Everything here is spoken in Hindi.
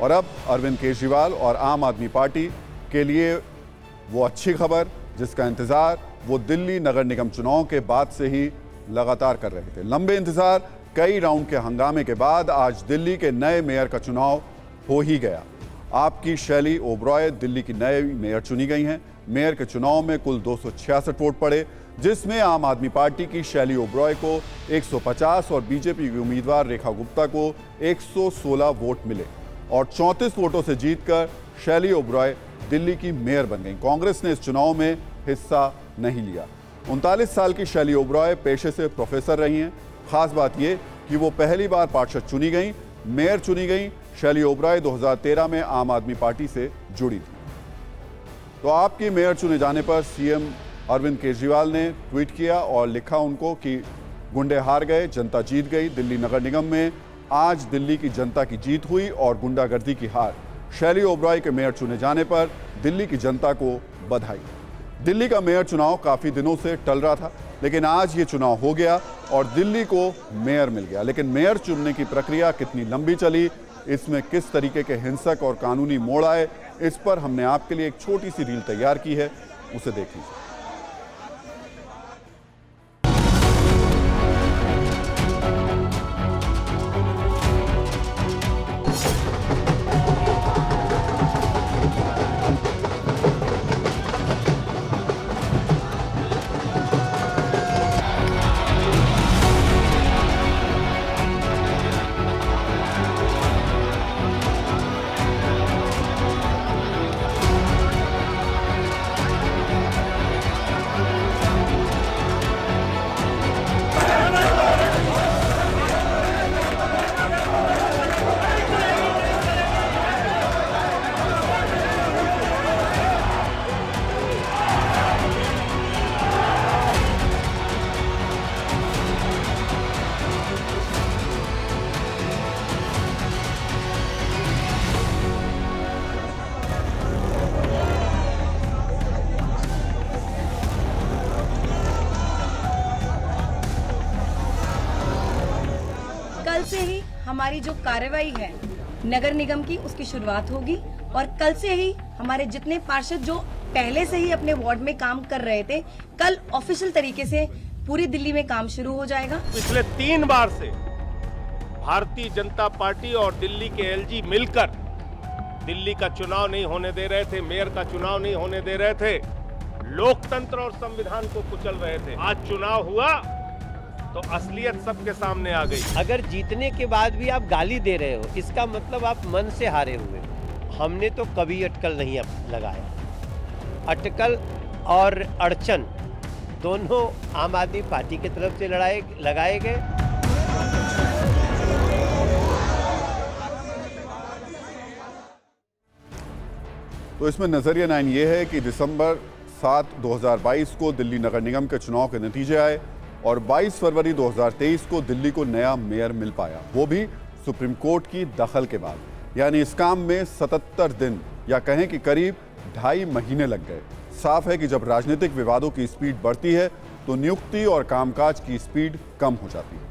और अब अरविंद केजरीवाल और आम आदमी पार्टी के लिए वो अच्छी खबर जिसका इंतजार वो दिल्ली नगर निगम चुनाव के बाद से ही लगातार कर रहे थे। लंबे इंतजार, कई राउंड के हंगामे के बाद आज दिल्ली के नए मेयर का चुनाव हो ही गया। आपकी शैली ओबरॉय दिल्ली की नई मेयर चुनी गई हैं। मेयर के चुनाव में कुल 266 वोट पड़े, जिसमें आम आदमी पार्टी की शैली ओबरॉय को 150 और बीजेपी की उम्मीदवार रेखा गुप्ता को 116 वोट मिले और 34 वोटों से जीतकर शैली ओबरॉय दिल्ली की मेयर बन गई। कांग्रेस ने इस चुनाव में हिस्सा नहीं लिया। 39 साल की शैली ओबरॉय पेशे से प्रोफेसर रही हैं। खास बात यह कि वो पहली बार पार्षद चुनी गई, मेयर चुनी गई। शैली ओबरॉय 2013 में आम आदमी पार्टी से जुड़ी थी। तो आपकी मेयर चुने जाने पर सीएम अरविंद केजरीवाल ने ट्वीट किया और लिखा उनको कि गुंडे हार गए, जनता जीत गई। दिल्ली नगर निगम में आज दिल्ली की जनता की जीत हुई और गुंडागर्दी की हार। शैली ओबरॉय के मेयर चुने जाने पर दिल्ली की जनता को बधाई। दिल्ली का मेयर चुनाव काफी दिनों से टल रहा था, लेकिन आज ये चुनाव हो गया और दिल्ली को मेयर मिल गया। लेकिन मेयर चुनने की प्रक्रिया कितनी लंबी चली, इसमें किस तरीके के हिंसक और कानूनी मोड़ आए, इस पर हमने आपके लिए एक छोटी सी रील तैयार की है, उसे देख लीजिए। कल से ही हमारी जो कार्रवाई है नगर निगम की उसकी शुरुआत होगी और कल से ही हमारे जितने पार्षद जो पहले से ही अपने वार्ड में काम कर रहे थे, कल ऑफिशियल तरीके से पूरी दिल्ली में काम शुरू हो जाएगा। पिछले 3 बार से भारतीय जनता पार्टी और दिल्ली के एलजी मिलकर दिल्ली का चुनाव नहीं होने दे रहे थे, मेयर का चुनाव नहीं होने दे रहे थे, लोकतंत्र और संविधान को कुचल रहे थे। आज चुनाव हुआ तो असलियत सबके सामने आ गई। अगर जीतने के बाद भी आप गाली दे रहे हो, इसका मतलब आप मन से हारे हुए हो। हमने तो कभी अटकल नहीं लगाया। अटकल और अड़चन दोनों आम आदमी पार्टी की तरफ से लगाए गए। तो इसमें नजरिया 9 ये है कि दिसंबर 7, 2022 को दिल्ली नगर निगम के चुनाव के नतीजे आए और 22 फरवरी 2023 को दिल्ली को नया मेयर मिल पाया, वो भी सुप्रीम कोर्ट की दखल के बाद। यानी इस काम में 77 दिन या कहें कि करीब 2.5 महीने लग गए। साफ है कि जब राजनीतिक विवादों की स्पीड बढ़ती है तो नियुक्ति और कामकाज की स्पीड कम हो जाती है।